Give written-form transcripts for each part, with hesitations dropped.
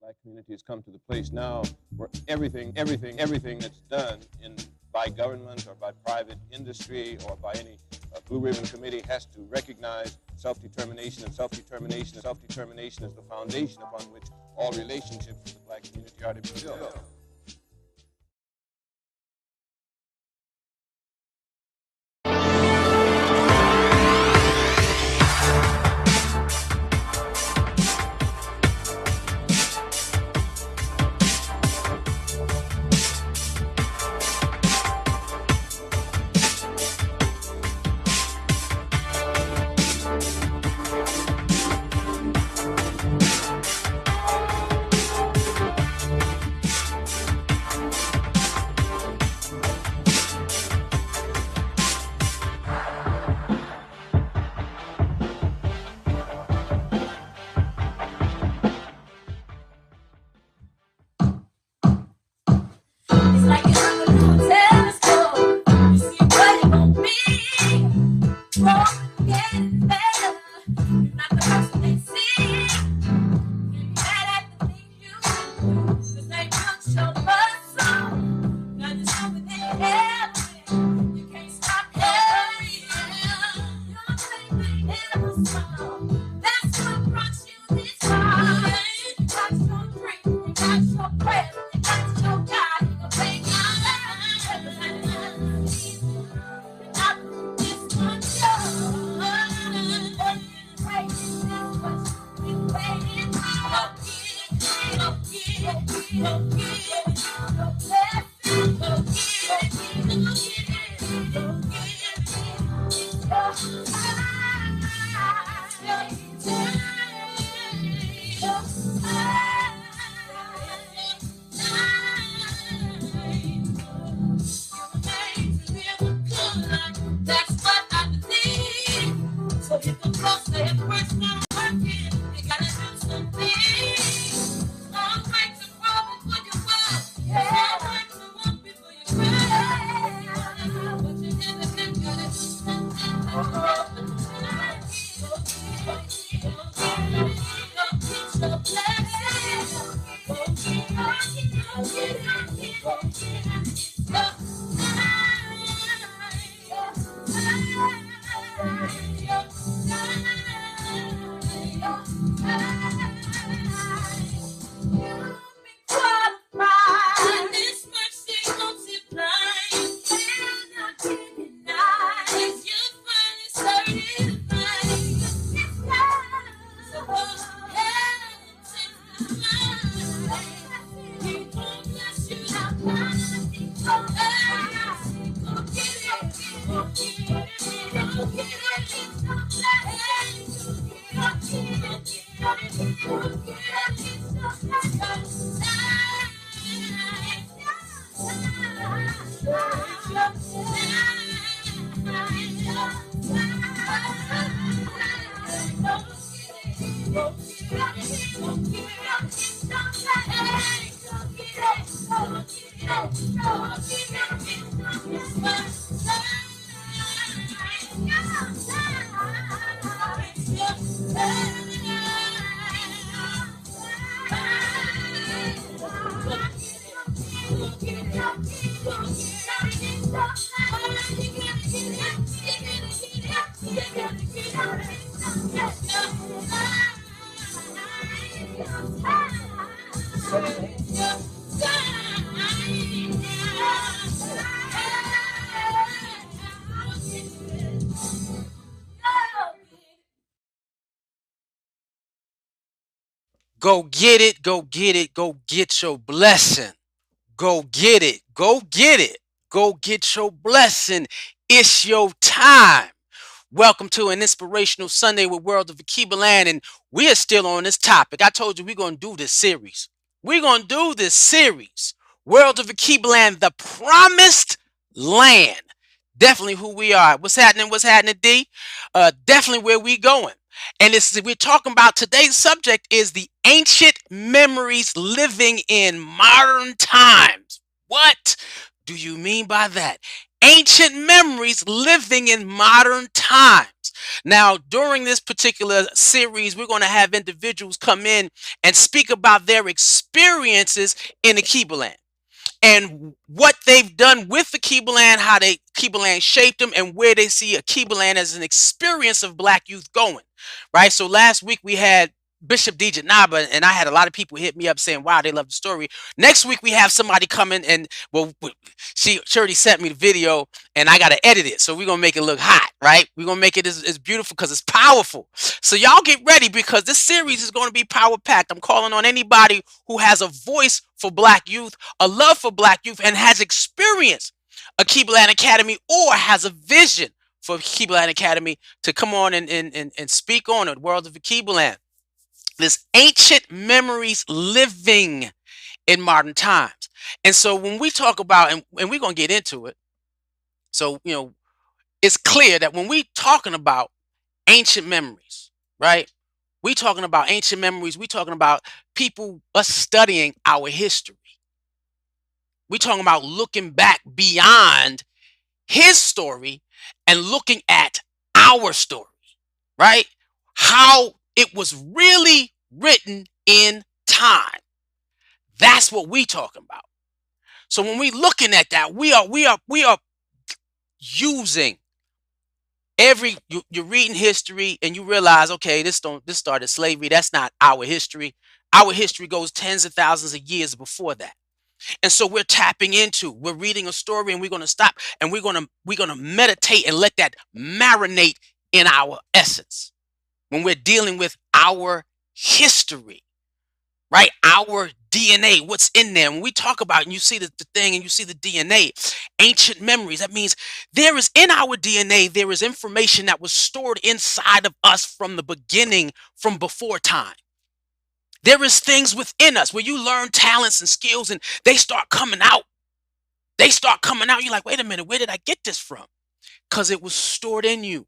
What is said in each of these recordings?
Black community has come to the place now where everything that's done by government or by private industry or by any Blue Ribbon Committee has to recognize self-determination, and self-determination is the foundation upon which all relationships with the Black community are to be built. Go get it, go get it, go get your blessing. Go get it, go get it, go get your blessing. It's your time. Welcome to an Inspirational Sunday with World of Akebulan, and we are still on this topic. I told you we're going to do this series. We're going to do this series. World of Akebulan, the promised land. Definitely who we are. What's happening? What's happening, D? Definitely where we going. And we're talking about today's subject is the ancient memories living in modern times. What do you mean by that? Ancient memories living in modern times. Now, during this particular series, we're going to have individuals come in and speak about their experiences in Alkebulan and what they've done with the Alkebulan, how they Alkebulan shaped them, and where they see Alkebulan as an experience of Black youth going. Right. So last week we had Bishop DJ Naba, and I had a lot of people hit me up saying, "Wow, they love the story." Next week we have somebody coming, and well, she already sent me the video, and I gotta edit it, so we're gonna make it look hot, right? We're gonna make it as beautiful because it's powerful. So y'all get ready because this series is gonna be power packed. I'm calling on anybody who has a voice for Black youth, a love for Black youth, and has experienced Alkebulan Academy or has a vision for Alkebulan Academy to come on and speak on the world of Alkebulan. This ancient memories living in modern times. And so when we talk about, and we're going to get into it, so, it's clear that when we talking about ancient memories, right? We talking about ancient memories. We talking about people, us studying our history. We talking about looking back beyond his story and looking at our story, right? How it was really written in time. That's what we talking about. So when we looking at that, we are using you're reading history and you realize, okay, this started slavery. That's not our history. Our history goes tens of thousands of years before that. And so we're reading a story, and we're going to stop, and we're going to meditate and let that marinate in our essence when we're dealing with our history, right? Our DNA, what's in there. When we talk about, and you see the thing, and you see the DNA, ancient memories, that means there is in our DNA, there is information that was stored inside of us from the beginning, from before time. There is things within us where you learn talents and skills, and they start coming out. They start coming out. You're like, wait a minute, where did I get this from? Because it was stored in you,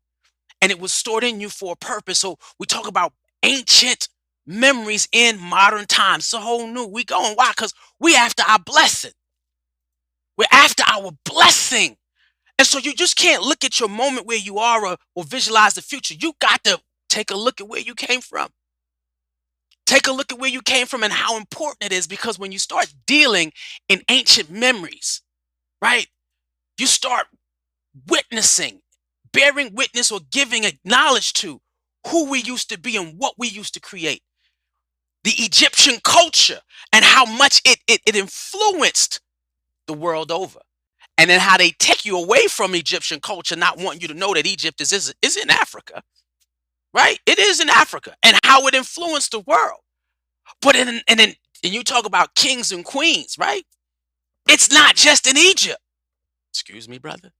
and it was stored in you for a purpose. So we talk about ancient memories in modern times. It's a whole new. We going, why? Because we after our blessing. We're after our blessing. And so you just can't look at your moment where you are, or visualize the future. You got to take a look at where you came from. Take a look at where you came from and how important it is, because when you start dealing in ancient memories, right, you start witnessing, bearing witness, or giving acknowledge to who we used to be and what we used to create. The Egyptian culture and how much it influenced the world over. And then how they take you away from Egyptian culture, not wanting you to know that Egypt is in Africa, right? It is in Africa, and how it influenced the world. But and you talk about kings and queens, right? It's not just in Egypt. Excuse me, brother.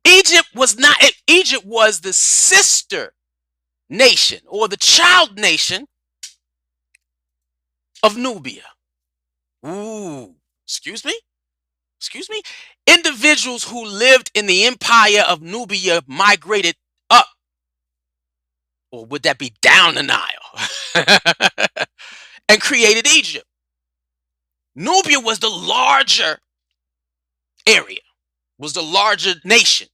Egypt was not. Egypt was the sister nation or the child nation of Nubia. Ooh, excuse me. Excuse me. Individuals who lived in the empire of Nubia migrated up, or would that be down the Nile, and created Egypt. Nubia was the larger area, was the larger nation.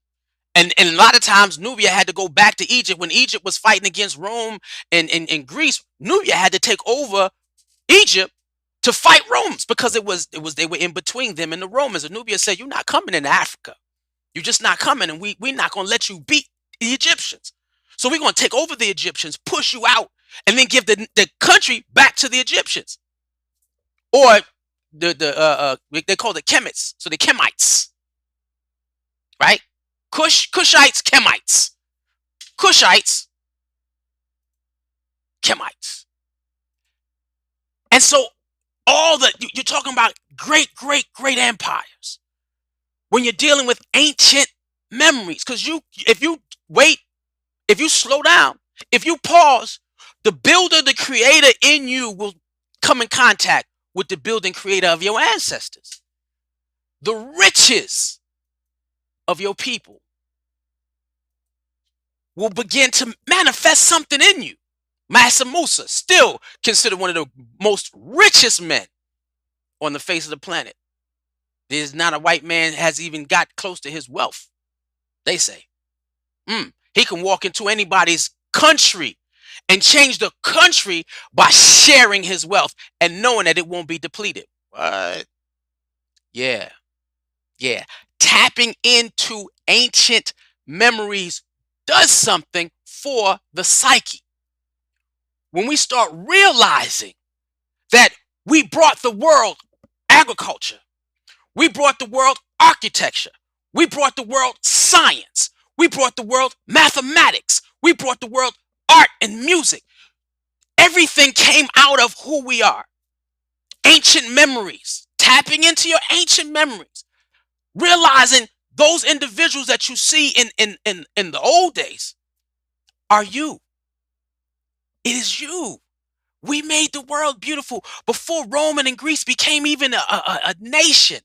And a lot of times Nubia had to go back to Egypt when Egypt was fighting against Rome and Greece. Nubia had to take over Egypt to fight Romans, because they were in between them and the Romans. And Nubia said, "You're not coming into Africa. You're just not coming, and we're not going to let you beat the Egyptians. So we're going to take over the Egyptians, push you out, and then give the country back to the Egyptians." Or they called it Kemites, so the Kemites, right? Cushites, Kemites, Cushites, Kemites. And so you're talking about great, great, great empires when you're dealing with ancient memories. Because if you wait, if you slow down, if you pause, the builder, the creator in you will come in contact with the building creator of your ancestors. The riches of your people will begin to manifest something in you. Massa Musa, still considered one of the most richest men on the face of the planet. There's not a white man has even got close to his wealth. They say, he can walk into anybody's country and change the country by sharing his wealth and knowing that it won't be depleted. What? Yeah, yeah. Tapping into ancient memories does something for the psyche. When we start realizing that we brought the world agriculture, we brought the world architecture, we brought the world science, we brought the world mathematics, we brought the world art and music. Everything came out of who we are. Ancient memories, tapping into your ancient memories, realizing those individuals that you see in the old days are you. It is you. We made the world beautiful before Rome and Greece became even a nation.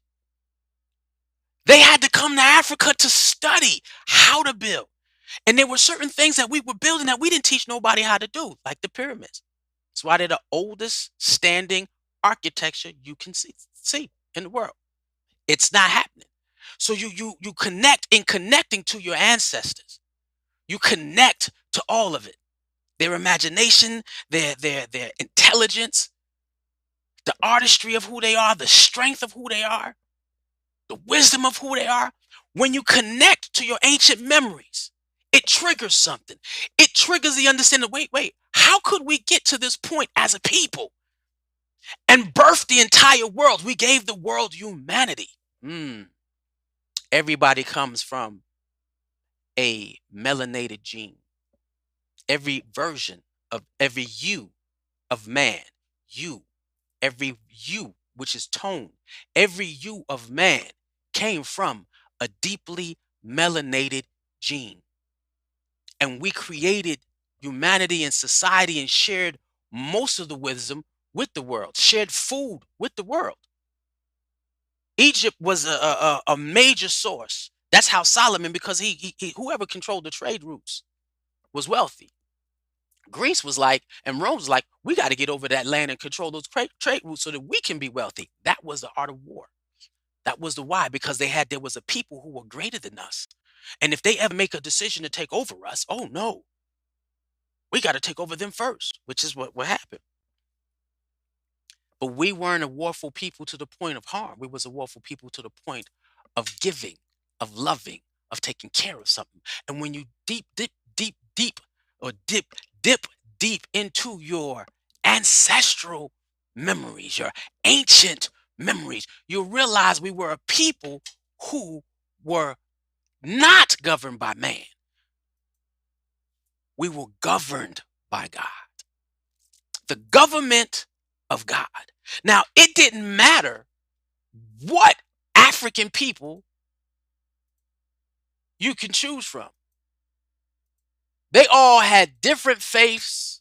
They had to come to Africa to study how to build. And there were certain things that we were building that we didn't teach nobody how to do, like the pyramids. That's why they're the oldest standing architecture you can see in the world. It's not happening. So you connect in connecting to your ancestors. You connect to all of it. Their imagination, their intelligence, the artistry of who they are, the strength of who they are, the wisdom of who they are. When you connect to your ancient memories, it triggers something. It triggers the understanding, wait, how could we get to this point as a people and birth the entire world? We gave the world humanity. Everybody comes from a melanated gene. Every version of every you of man, you, every you, which is tone, every you of man came from a deeply melanated gene. And we created humanity and society and shared most of the wisdom with the world, shared food with the world. Egypt was a major source. That's how Solomon, because he whoever controlled the trade routes was wealthy. Greece was like, and Rome was like, we got to get over that land and control those trade routes so that we can be wealthy. That was the art of war. That was the why, because there was a people who were greater than us. And if they ever make a decision to take over us, oh no, we got to take over them first, which is what happened. But we weren't a warful people to the point of harm. We was a warful people to the point of giving, of loving, of taking care of something. And when you dip deep into your ancestral memories, your ancient memories, you realize we were a people who were not governed by man. We were governed by God. The government of God. Now, it didn't matter what African people you can choose from. They all had different faiths,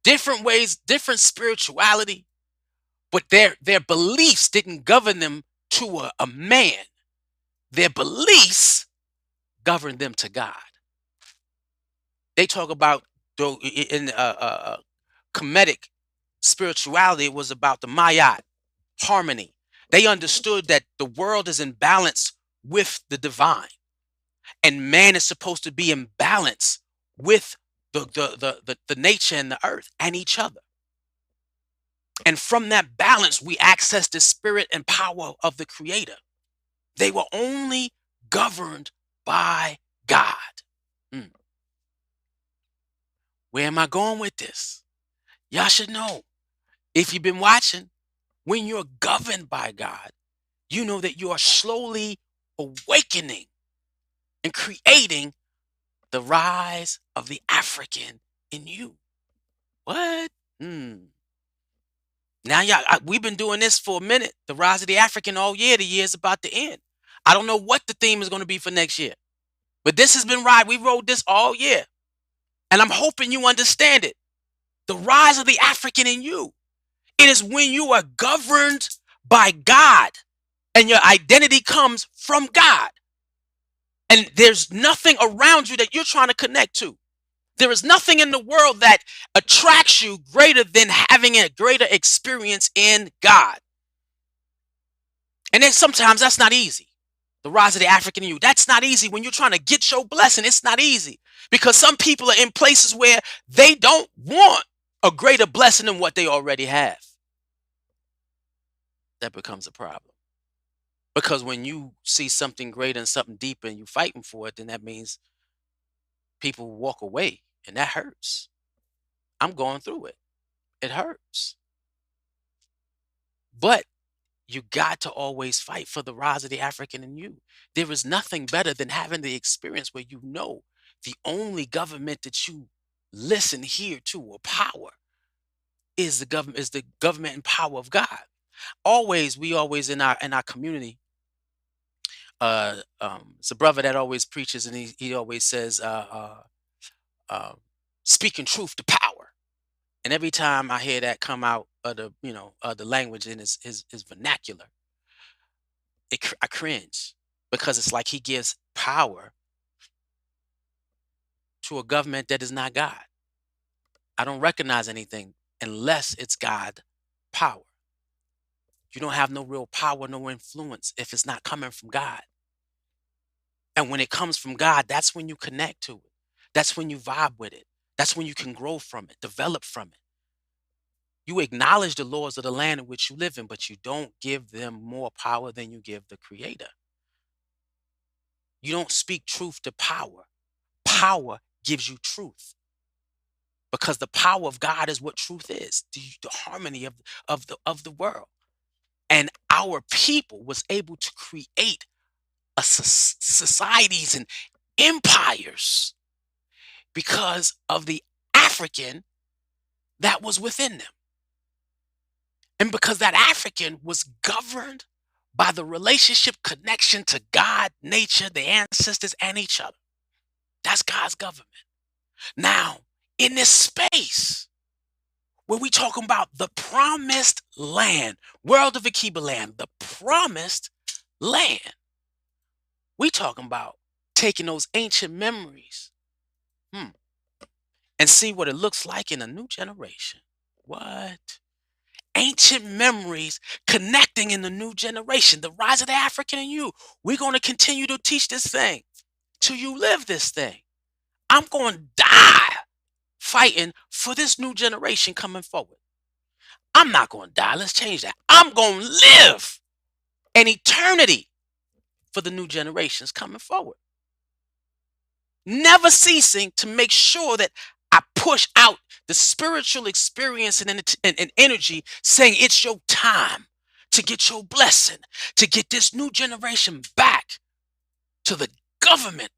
different ways, different spirituality, but their beliefs didn't govern them to a man. Their beliefs governed them to God. They talk about in Kemetic spirituality, it was about the Mayat, harmony. They understood that the world is in balance with the divine, and man is supposed to be in balance with the nature and the earth and each other. And from that balance, we access the spirit and power of the Creator. They were only governed by God. Where am I going with this? Y'all should know. If you've been watching, when you're governed by God, you know that you are slowly awakening and creating the rise of the African in you. What? Now, we've been doing this for a minute. The rise of the African all year. The year's about to end. I don't know what the theme is going to be for next year, but this has been right. We rode this all year, and I'm hoping you understand it. The rise of the African in you. It is when you are governed by God and your identity comes from God. And there's nothing around you that you're trying to connect to. There is nothing in the world that attracts you greater than having a greater experience in God. And then sometimes that's not easy. The rise of the African in you. That's not easy. When you're trying to get your blessing, it's not easy. Because some people are in places where they don't want a greater blessing than what they already have. That becomes a problem. Because when you see something greater and something deeper and you're fighting for it, then that means people walk away. And that hurts. I'm going through it. It hurts. But you got to always fight for the rise of the African in you. There is nothing better than having the experience where you know the only government that you listen here to or power is the government and power of God. We always in our community, it's a brother that always preaches and he always says uh, speaking truth to power. And every time I hear that come out of the language in his vernacular, I cringe because it's like he gives power to a government that is not God. I don't recognize anything unless it's God power. You don't have no real power, no influence if it's not coming from God. And when it comes from God, that's when you connect to it. That's when you vibe with it. That's when you can grow from it, develop from it. You acknowledge the laws of the land in which you live in, but you don't give them more power than you give the creator. You don't speak truth to power. Power gives you truth because the power of God is what truth is, the harmony of the world. And our people was able to create societies and empires because of the African that was within them. And because that African was governed by the relationship connection to God, nature, the ancestors, and each other. That's God's government. Now, in this space where we talking about the promised land, world of Akebulan, the promised land, we talking about taking those ancient memories and see what it looks like in a new generation. What? Ancient memories connecting in the new generation, the rise of the African in you. We're going to continue to teach this thing till you live this thing. I'm going to die fighting for this new generation coming forward. I'm not going to die. Let's change that. I'm going to live an eternity for the new generations coming forward. Never ceasing to make sure that I push out the spiritual experience and energy saying it's your time to get your blessing, to get this new generation back to the government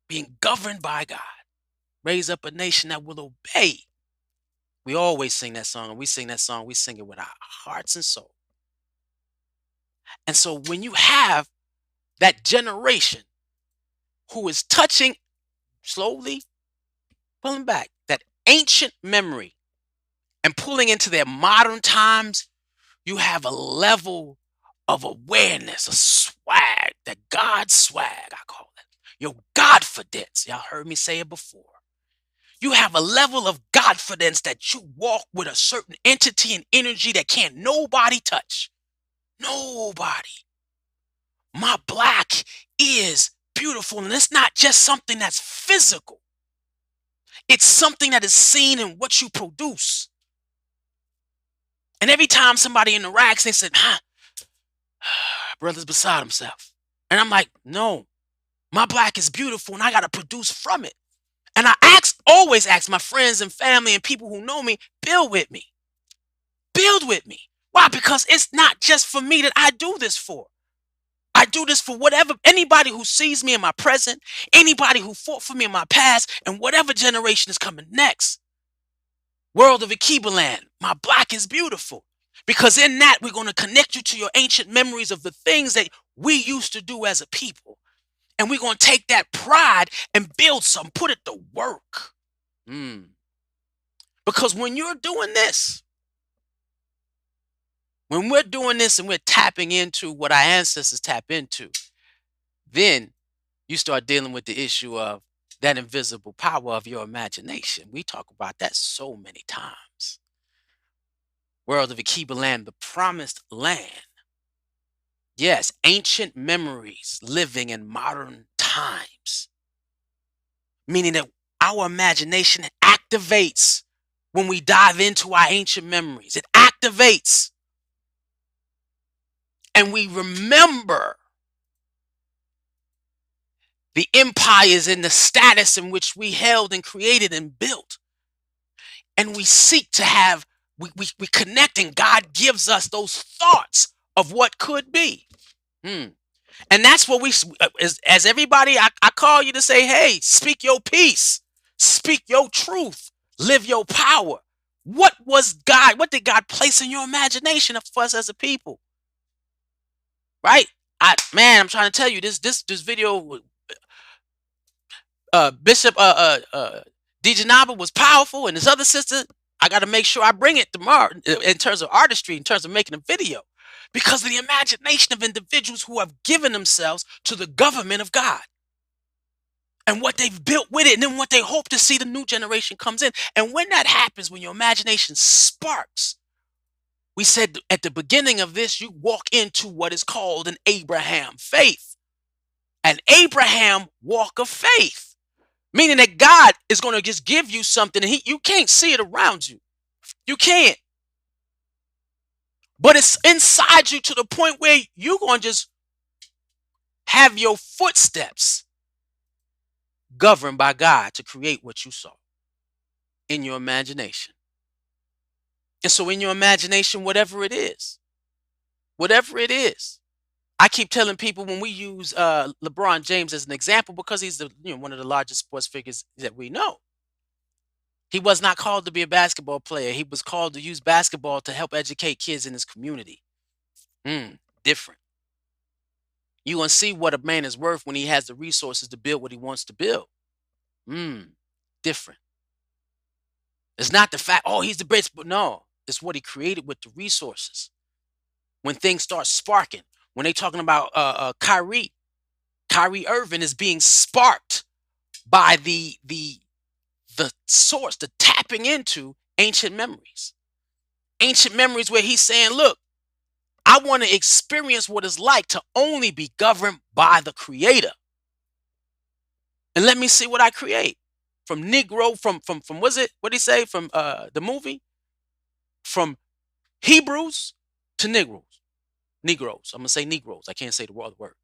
being governed by God. Raise up a nation that will obey. We always sing that song, and we sing that song, we sing it with our hearts and soul. And so when you have that generation who is touching slowly, pulling back that ancient memory and pulling into their modern times, you have a level of awareness, a swag, that God swag, I call it. Your Godfidence. Y'all heard me say it before. You have a level of Godfidence that you walk with a certain entity and energy that can't nobody touch. Nobody. My black is beautiful, and it's not just something that's physical. It's something that is seen in what you produce. And every time somebody interacts, they say, brother's beside himself. And I'm like, no, my black is beautiful and I got to produce from it. And I always ask my friends and family and people who know me, build with me. Build with me. Why? Because it's not just for me that I do this for. I do this for anybody who sees me in my present, anybody who fought for me in my past, and whatever generation is coming next. World of Akebulan, my black is beautiful. Because in that, we're going to connect you to your ancient memories of the things that we used to do as a people. And we're going to take that pride and build some, put it to work. Because when you're doing this, when we're doing this and we're tapping into what our ancestors tap into, then you start dealing with the issue of that invisible power of your imagination. We talk about that so many times. World of Akebulan, the promised land. Yes, ancient memories living in modern times, meaning that our imagination activates when we dive into our ancient memories. It activates and we remember the empires and the status in which we held and created and built. And we seek to have, we connect, and God gives us those thoughts of what could be. Hmm. And that's what as everybody, I call you to say, hey, speak your peace, speak your truth, live your power. What did God place in your imagination for us as a people? Right? I'm trying to tell you this video, Bishop Dejanaba was powerful, and this other sister, I got to make sure I bring it tomorrow in terms of artistry, in terms of making a video, because of the imagination of individuals who have given themselves to the government of God and what they've built with it, and then what they hope to see the new generation comes in. And when that happens, when your imagination sparks, we said at the beginning of this, you walk into what is called an Abraham faith, an Abraham walk of faith. Meaning that God is going to just give you something, and you can't see it around you. You can't. But it's inside you to the point where you're going to just have your footsteps governed by God to create what you saw in your imagination. And so in your imagination, whatever it is, I keep telling people when we use LeBron James as an example, because he's one of the largest sports figures that we know. He was not called to be a basketball player. He was called to use basketball to help educate kids in his community. Different. You gonna see what a man is worth when he has the resources to build what he wants to build. Different. It's not the fact, oh, he's the greatest, but no, it's what he created with the resources. When things start sparking, when they talking about Kyrie Irving is being sparked by the source, the tapping into ancient memories. Ancient memories where he's saying, look, I want to experience what it's like to only be governed by the creator. And let me see what I create. From Negro, from was it, what did he say? From the movie? From Hebrews to Negroes. Negroes. I'm gonna say Negroes. I can't say the other word.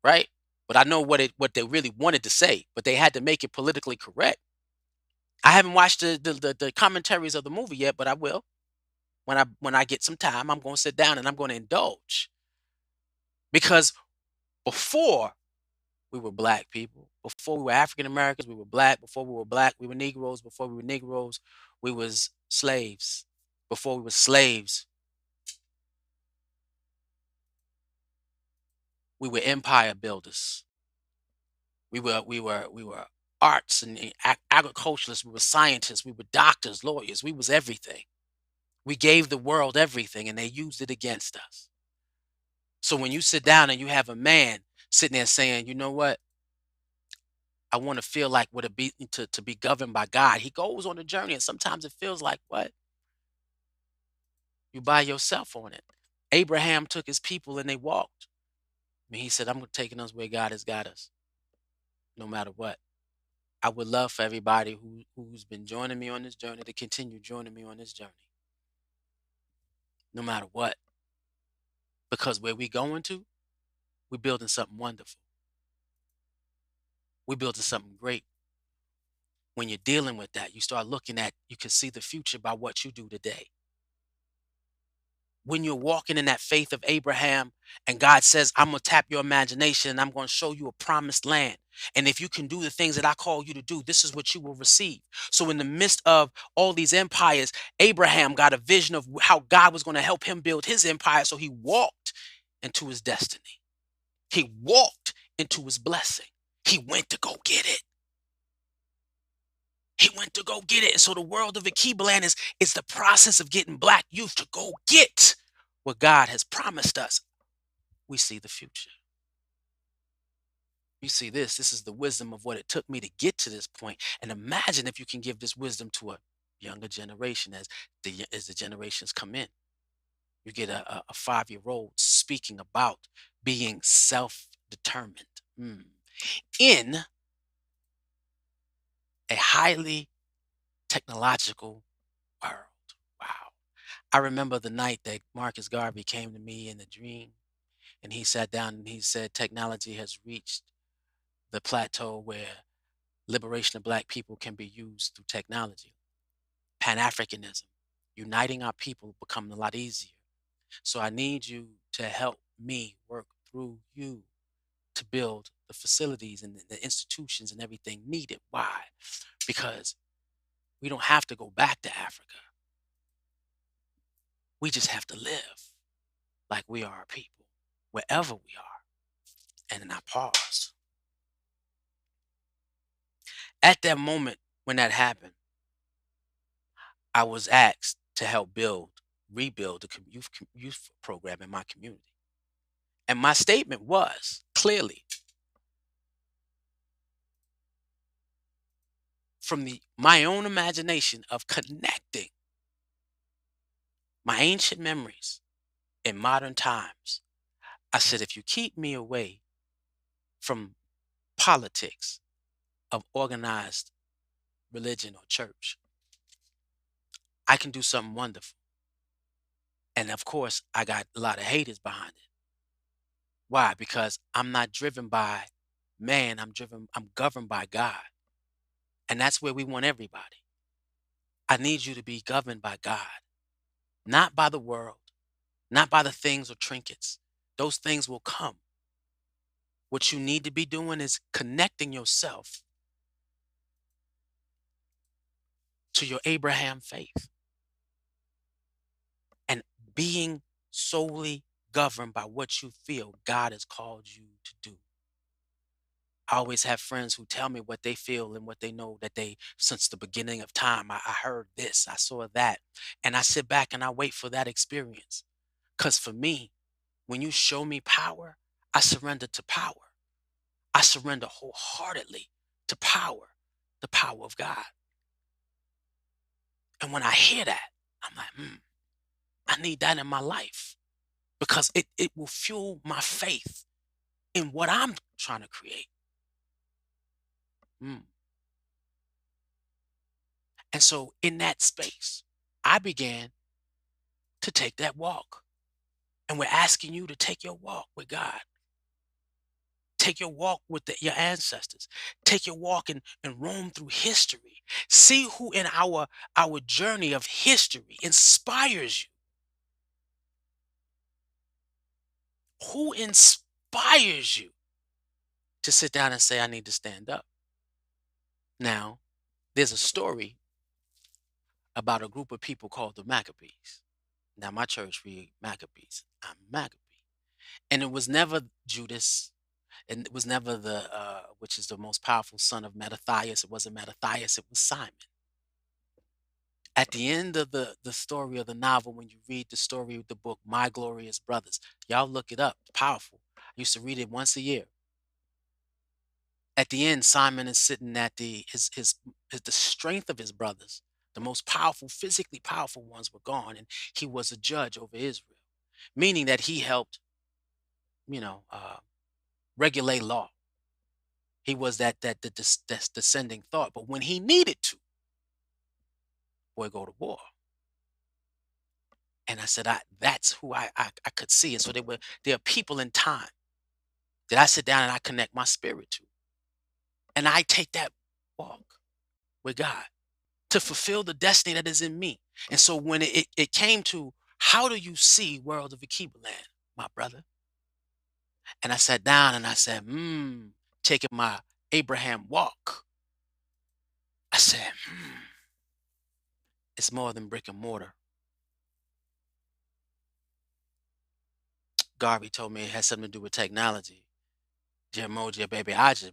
Right? But I know what they really wanted to say, but they had to make it politically correct. I haven't watched the commentaries of the movie yet, but I will. When I get some time, I'm gonna sit down and I'm gonna indulge. Because before we were black people, before we were African Americans, we were black. Before we were black, we were Negroes. Before we were Negroes, we was slaves. Before we were slaves, we were empire builders. We were arts and agriculturalists. We were scientists. We were doctors, lawyers. We was everything. We gave the world everything, and they used it against us. So when you sit down and you have a man sitting there saying, you know what, I want to feel like what it be to be governed by God. He goes on a journey, and sometimes it feels like what? You by yourself on it. Abraham took his people and they walked. I mean, he said, I'm taking us where God has got us, no matter what. I would love for everybody who's been joining me on this journey to continue joining me on this journey, no matter what. Because where we going to, we're building something wonderful. We're building something great. When you're dealing with that, you start looking at, you can see the future by what you do today. When you're walking in that faith of Abraham and God says, I'm going to tap your imagination and I'm going to show you a promised land. And if you can do the things that I call you to do, this is what you will receive. So in the midst of all these empires, Abraham got a vision of how God was going to help him build his empire. So he walked into his destiny. He walked into his blessing. He went to go get it. He went to go get it. And so the world of Alkebulan is the process of getting black youth to go get what God has promised us. We see the future. You see this. This is the wisdom of what it took me to get to this point. And imagine if you can give this wisdom to a younger generation as the generations come in. You get a 5-year-old speaking about being self-determined in a highly technological world. Wow. I remember the night that Marcus Garvey came to me in a dream and he sat down and he said, technology has reached the plateau where liberation of black people can be used through technology. Pan-Africanism, uniting our people become a lot easier. So I need you to help me work through you to build the facilities and the institutions and everything needed. Why? Because we don't have to go back to Africa. We just have to live like we are a people, wherever we are. And then I paused. At that moment when that happened, I was asked to help rebuild the youth program in my community. And my statement was clearly from my own imagination of connecting my ancient memories in modern times. I said, if you keep me away from politics of organized religion or church, I can do something wonderful. And of course, I got a lot of haters behind it. Why? Because I'm not driven by man, I'm governed by God. And that's where we want everybody. I need you to be governed by God, not by the world, not by the things or trinkets. Those things will come. What you need to be doing is connecting yourself to your Abraham faith and being solely governed by what you feel God has called you to do. I always have friends who tell me what they feel and what they know that since the beginning of time, I heard this, I saw that. And I sit back and I wait for that experience. Because for me, when you show me power, I surrender to power. I surrender wholeheartedly to power, the power of God. And when I hear that, I'm like, I need that in my life because it will fuel my faith in what I'm trying to create. Mm. And so in that space, I began to take that walk. And we're asking you to take your walk with God. Take your walk with your ancestors. Take your walk and roam through history. See who in our journey of history inspires you. Who inspires you to sit down and say, I need to stand up? Now, there's a story about a group of people called the Maccabees. Now, my church, we Maccabees. I'm a Maccabee. And it was never Judas, and it was never which is the most powerful son of Mattathias. It wasn't Mattathias, it was Simon. At the end of the story of the novel, when you read the story of the book, My Glorious Brothers, y'all look it up. It's powerful. I used to read it once a year. At the end, Simon is sitting at the strength of his brothers. The most powerful, physically powerful ones were gone, and he was a judge over Israel, meaning that he helped, you know, regulate law. He was that descending thought. But when he needed to, boy, go to war. And I said, that's who I could see. And so there are people in time that I sit down and I connect my spirit to. And I take that walk with God to fulfill the destiny that is in me. And so when it came to how do you see world of Akebulan, my brother? And I sat down and I said, taking my Abraham walk. I said, it's more than brick and mortar. Garvey told me it had something to do with technology. Jermoji, baby Ajiman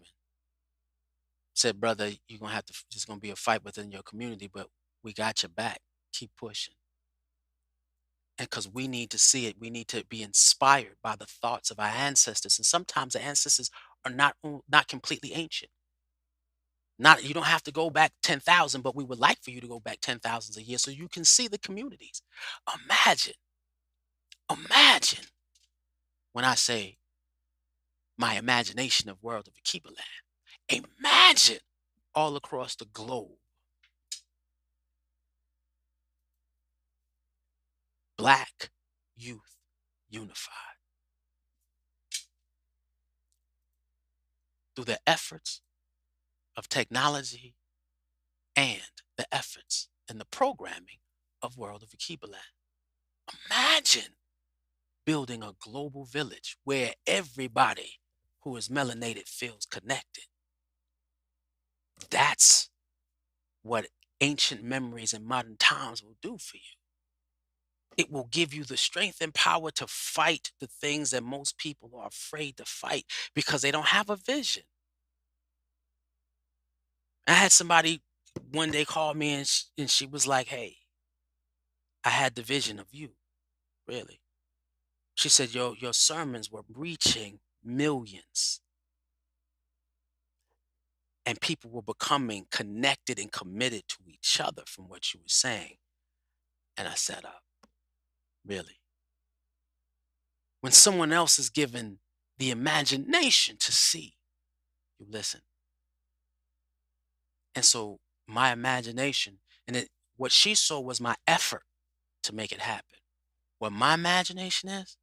said, brother, you're gonna have to just gonna be a fight within your community, but we got your back. Keep pushing. And because we need to see it, we need to be inspired by the thoughts of our ancestors. And sometimes the ancestors are not completely ancient. Not you don't have to go back 10,000, but we would like for you to go back 10,000 a year so you can see the communities. Imagine Imagine when I say my imagination of world of Akebulan. Imagine all across the globe, Black youth unified through the efforts of technology and the efforts and the programming of World of Akebulan. Imagine building a global village where everybody who is melanated feels connected. That's what ancient memories in modern times will do for you. It will give you the strength and power to fight the things that most people are afraid to fight because they don't have a vision. I had somebody one day call me and she was like, "Hey, I had the vision of you, really." She said, your sermons were reaching millions and people were becoming connected and committed to each other from what you were saying. And I said, really? When someone else is given the imagination to see, you listen. And so my imagination what she saw was my effort to make it happen. What my imagination is,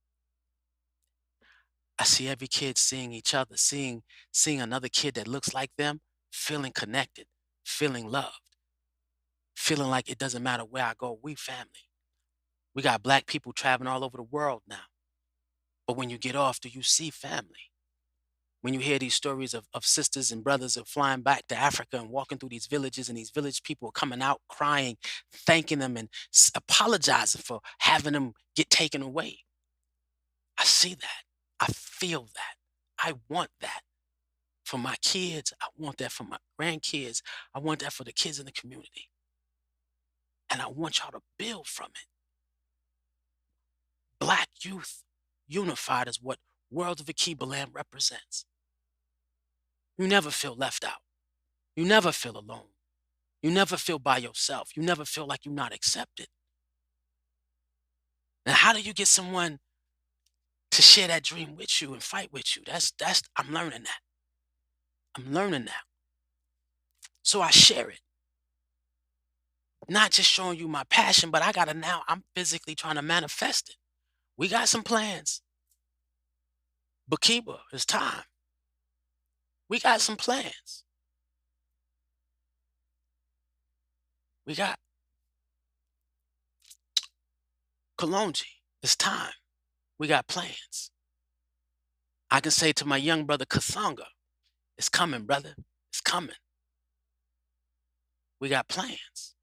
I see every kid seeing each other, seeing another kid that looks like them, feeling connected, feeling loved, feeling like it doesn't matter where I go, we family. We got Black people traveling all over the world now. But when you get off, do you see family? When you hear these stories of sisters and brothers of flying back to Africa and walking through these villages, and these village people are coming out crying, thanking them and apologizing for having them get taken away. I see that. I feel that. I want that for my kids. I want that for my grandkids. I want that for the kids in the community. And I want y'all to build from it. Black youth unified is what World of Akebulan represents. You never feel left out. You never feel alone. You never feel by yourself. You never feel like you're not accepted. Now, how do you get someone to share that dream with you and fight with you? I'm learning that. I'm learning that. So I share it. Not just showing you my passion, but I'm physically trying to manifest it. We got some plans. Bakiba, it's time. We got some plans. We got Kalonji, it's time. We got plans. I can say to my young brother Kathanga, it's coming, brother. It's coming. We got plans.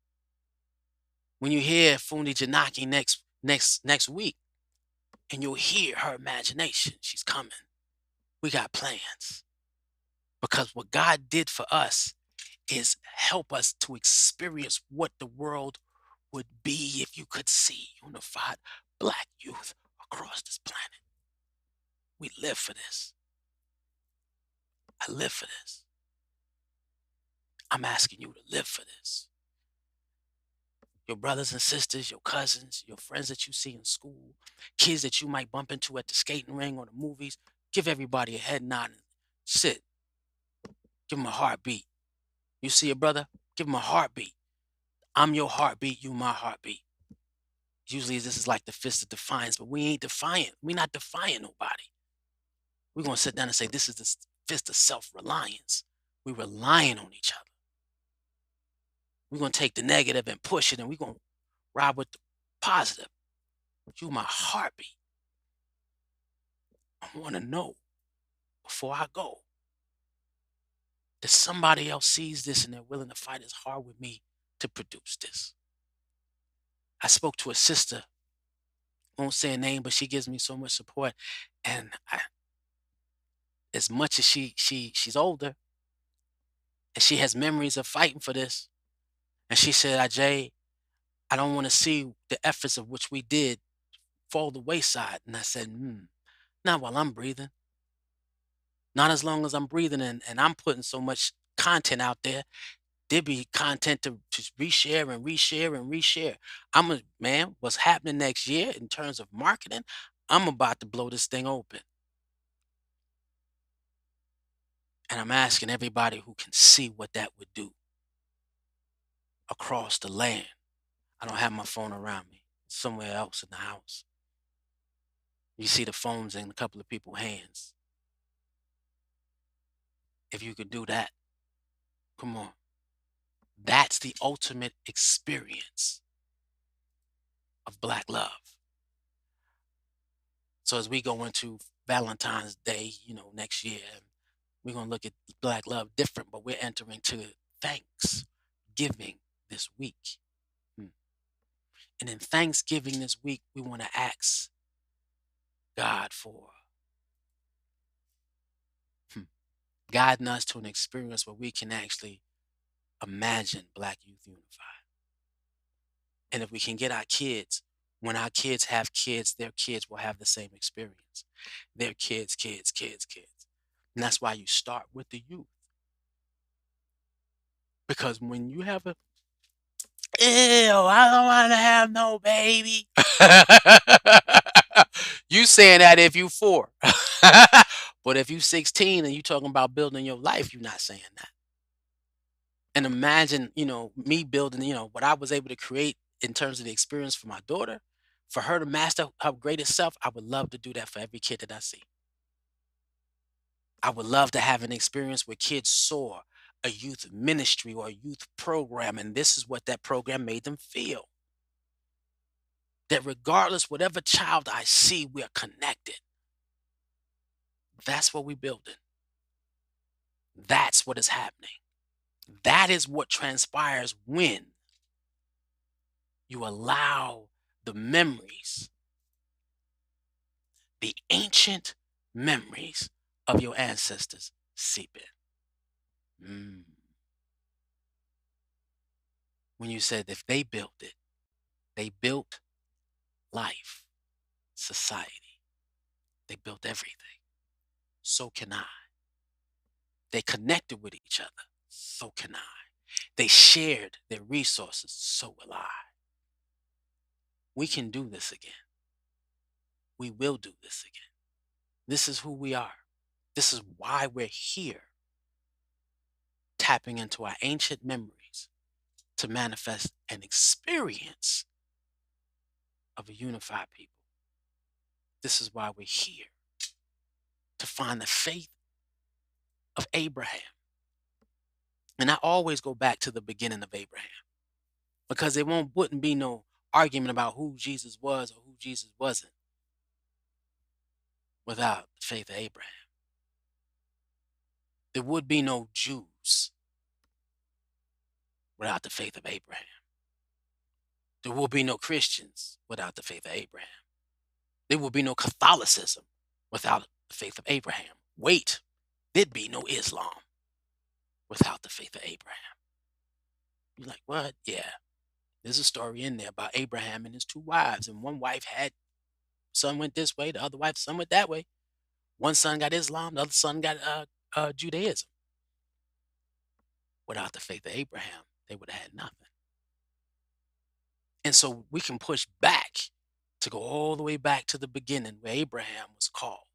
When you hear Fundi Janaki next week, and you'll hear her imagination, she's coming. We got plans. Because what God did for us is help us to experience what the world would be if you could see unified Black youth across this planet. We live for this. I live for this. I'm asking you to live for this. Your brothers and sisters, your cousins, your friends that you see in school, kids that you might bump into at the skating ring or the movies, give everybody a head nod and sit. Give them a heartbeat. You see a brother? Give him a heartbeat. I'm your heartbeat, you my heartbeat. Usually this is like the fist of defiance, but we ain't defiant. We not defying nobody. We're going to sit down and say, this is the fist of self-reliance. We're relying on each other. We're going to take the negative and push it, and we're going to ride with the positive. You my heartbeat. I want to know before I go that somebody else sees this and they're willing to fight as hard with me to produce this. I spoke to a sister, won't say a name, but she gives me so much support. And as much as she's older and she has memories of fighting for this, and she said, Ajay, I don't want to see the efforts of which we did fall the wayside. And I said, not while I'm breathing. Not as long as I'm breathing and I'm putting so much content out there. There be content to reshare and reshare and reshare. Man, what's happening next year in terms of marketing, I'm about to blow this thing open. And I'm asking everybody who can see what that would do across the land. I don't have my phone around me. It's somewhere else in the house. You see the phones in a couple of people's hands. If you could do that, come on. That's the ultimate experience of Black love. So as we go into Valentine's Day, next year, we're going to look at Black love different, but we're entering to Thanksgiving this week. And in Thanksgiving this week, we want to ask God for guiding us to an experience where we can actually imagine Black Youth Unified. And if we can get our kids, when our kids have kids, their kids will have the same experience. Their kids. And that's why you start with the youth. Because when you have ew, I don't want to have no baby. You saying that if you 4. But if you 16 and you talking about building your life, you're not saying that. And imagine, me building, what I was able to create in terms of the experience for my daughter, for her to master her greatest self. I would love to do that for every kid that I see. I would love to have an experience where kids saw a youth ministry or a youth program, and this is what that program made them feel. That regardless, whatever child I see, we're connected. That's what we're building. That's what is happening. That is what transpires when you allow the memories, the ancient memories of your ancestors seep in. When you said if they built it, they built life, society. They built everything. So can I. They connected with each other. So can I. They shared their resources. So will I. We can do this again. We will do this again. This is who we are. This is why we're here. Tapping into our ancient memories to manifest an experience of a unified people. This is why we're here. To find the faith of Abraham. And I always go back to the beginning of Abraham. Because there wouldn't be no argument about who Jesus was or who Jesus wasn't without the faith of Abraham. There would be no Jews without the faith of Abraham. There will be no Christians without the faith of Abraham. There will be no Catholicism without the faith of Abraham. Wait, there'd be no Islam without the faith of Abraham. You're like, what? Yeah. There's a story in there about Abraham and his 2 wives, and one wife had son went this way, the other wife son went that way. One son got Islam, the other son got Judaism. Without the faith of Abraham, they would have had nothing. And so we can push back to go all the way back to the beginning where Abraham was called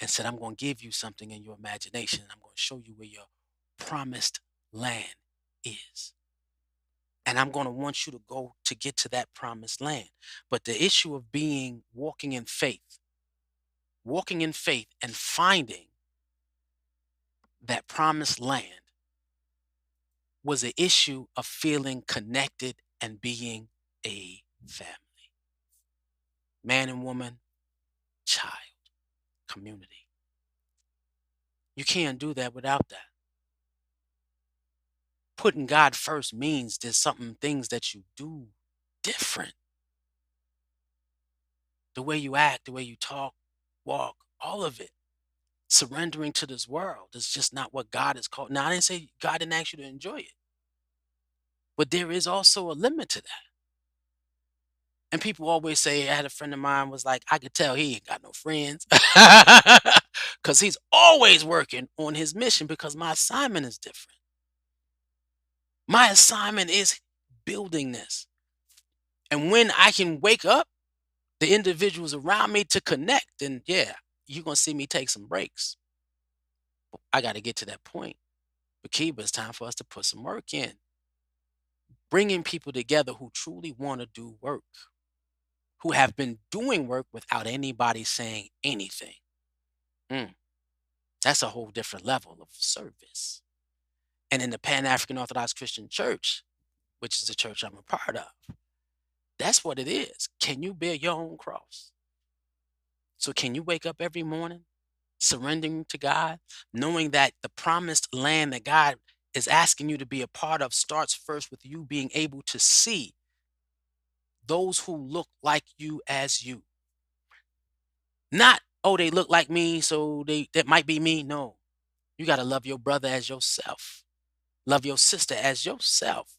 and said, I'm going to give you something in your imagination, and I'm going to show you where your promised land is. And I'm going to want you to go to get to that promised land. But the issue of walking in faith and finding that promised land was an issue of feeling connected and being a family. Man and woman, child, community. You can't do that without that. Putting God first means there's things that you do different. The way you act, the way you talk, walk, all of it. Surrendering to this world is just not what God is called. Now, I didn't say God didn't ask you to enjoy it. But there is also a limit to that. And people always say, I had a friend of mine was like, I could tell he ain't got no friends. Because he's always working on his mission because my assignment is different. My assignment is building this. And when I can wake up the individuals around me to connect, then yeah, you're going to see me take some breaks. I got to get to that point. But Kiba, it's time for us to put some work in. Bringing people together who truly want to do work, who have been doing work without anybody saying anything. Mm, that's a whole different level of service. And in the Pan African Orthodox Christian Church, which is the church I'm a part of, that's what it is. Can you bear your own cross? So, can you wake up every morning surrendering to God, knowing that the promised land that God is asking you to be a part of starts first with you being able to see those who look like you as you? Not, oh, they look like me, so that might be me. No, you got to love your brother as yourself, love your sister as yourself,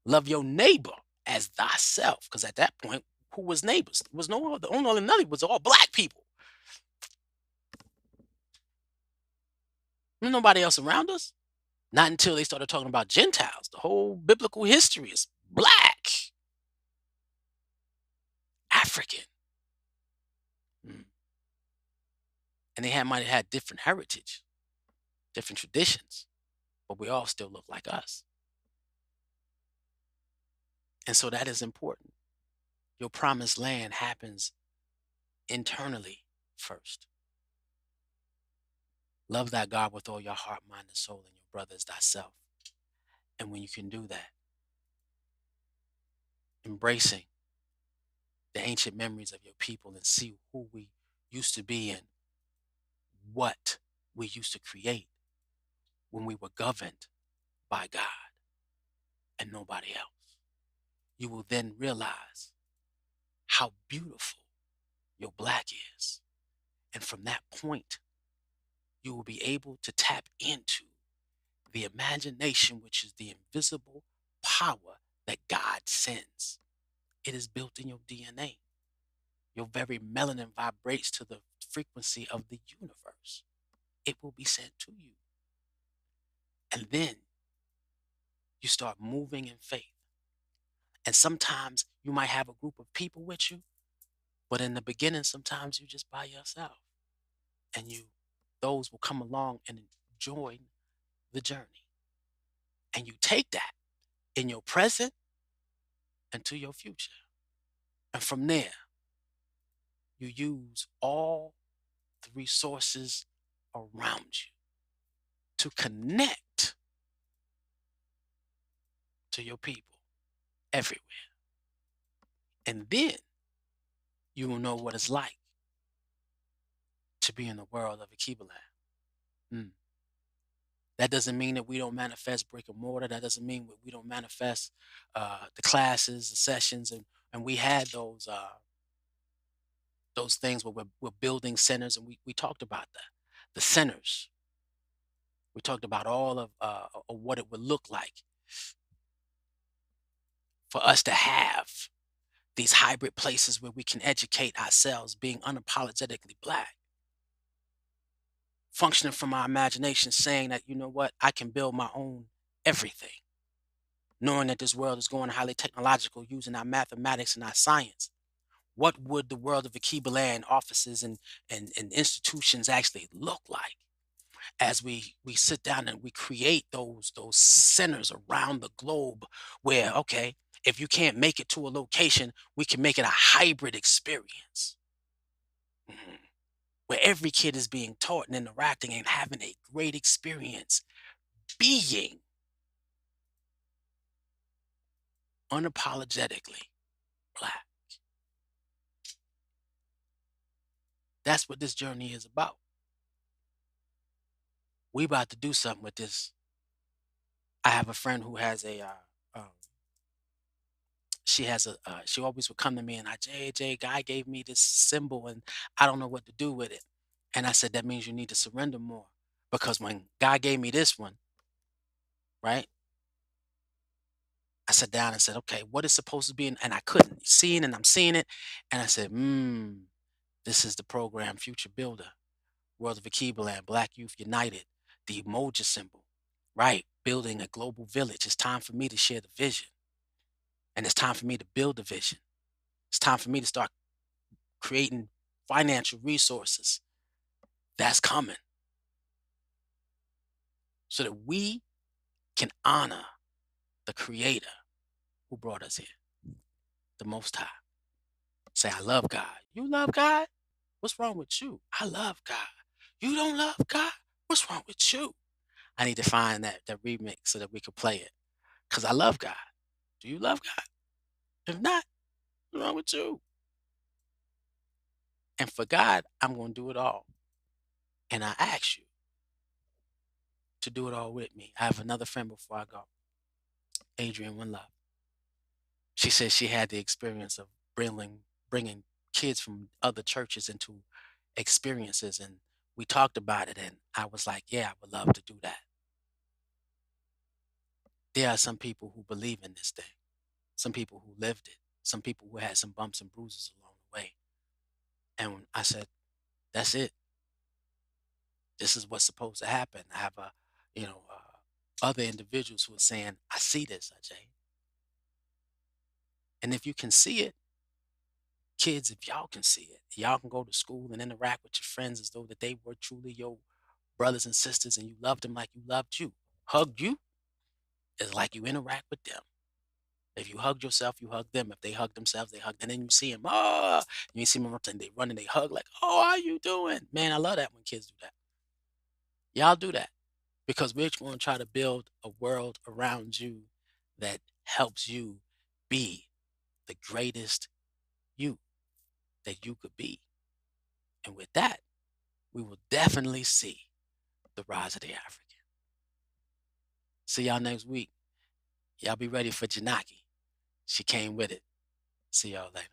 love your neighbor as thyself. Because at that point, who was neighbors? There was no other, only none was all black people. There's nobody else around us. Not until they started talking about Gentiles. The whole biblical history is black, African. Mm. And might have had different heritage, different traditions, but we all still look like us. And so that is important. Your promised land happens internally first. Love thy God with all your heart, mind, and soul, and your brother as thyself. And when you can do that, embracing the ancient memories of your people and see who we used to be and what we used to create when we were governed by God and nobody else, you will then realize how beautiful your black is. And from that point, you will be able to tap into the imagination, which is the invisible power that God sends. It is built in your DNA. Your very melanin vibrates to the frequency of the universe. It will be sent to you. And then you start moving in faith. And sometimes you might have a group of people with you, but in the beginning, sometimes you just by yourself. And those will come along and join the journey. And you take that in your present and to your future. And from there, you use all the resources around you to connect to your people everywhere. And then you will know what it's like to be in the world of Akebulan. Mm. That doesn't mean that we don't manifest brick and mortar. That doesn't mean that we don't manifest the classes, the sessions, and we had those things where we're building centers, and we talked about that. The centers. We talked about all of what it would look like for us to have these hybrid places where we can educate ourselves, being unapologetically black, functioning from our imagination, saying that, you know what, I can build my own everything, knowing that this world is going highly technological, using our mathematics and our science. What would the world of Akebulan offices and institutions actually look like as we sit down and we create those centers around the globe where, okay, if you can't make it to a location, we can make it a hybrid experience. Mhm. Where every kid is being taught and interacting and having a great experience being unapologetically black. That's what this journey is about. We about to do something with this. I have a friend who has she always would come to me and J, guy gave me this symbol and I don't know what to do with it. And I said, that means you need to surrender more. Because when God gave me this one, right? I sat down and said, okay, what is supposed to be and I couldn't see it and I'm seeing it. And I said, this is the program Future Builder, World of Akebulan, Black Youth United, the emoji symbol. right? Building a global village. It's time for me to share the vision. And it's time for me to build the vision. It's time for me to start creating financial resources. That's coming so that we can honor the creator who brought us here, the Most High. Say, I love God. You love God? What's wrong with you? I love God. You don't love God? What's wrong with you? I need to find that remix so that we can play it. Because I love God. Do you love God? If not, what's wrong with you? And for God, I'm going to do it all. And I ask you to do it all with me. I have another friend before I go, Adrian One Love. She says she had the experience of bringing kids from other churches into experiences, and we talked about it, and I was like, yeah, I would love to do that. There are some people who believe in this thing, some people who lived it, some people who had some bumps and bruises along the way. And I said, that's it. This is what's supposed to happen. I have other individuals who are saying, I see this, Ajay. And if you can see it, kids, if y'all can see it, y'all can go to school and interact with your friends as though that they were truly your brothers and sisters and you loved them like you loved you. Hug you is like you interact with them. If you hug yourself, you hug them. If they hug themselves, they hug. And then you see them, you see them and they run and they hug like, oh, how you doing? Man, I love that when kids do that. Y'all do that because we're going to try to build a world around you that helps you be the greatest you that you could be. And with that, we will definitely see the rise of the African. See y'all next week. Y'all be ready for Janaki. She came with it. See y'all later.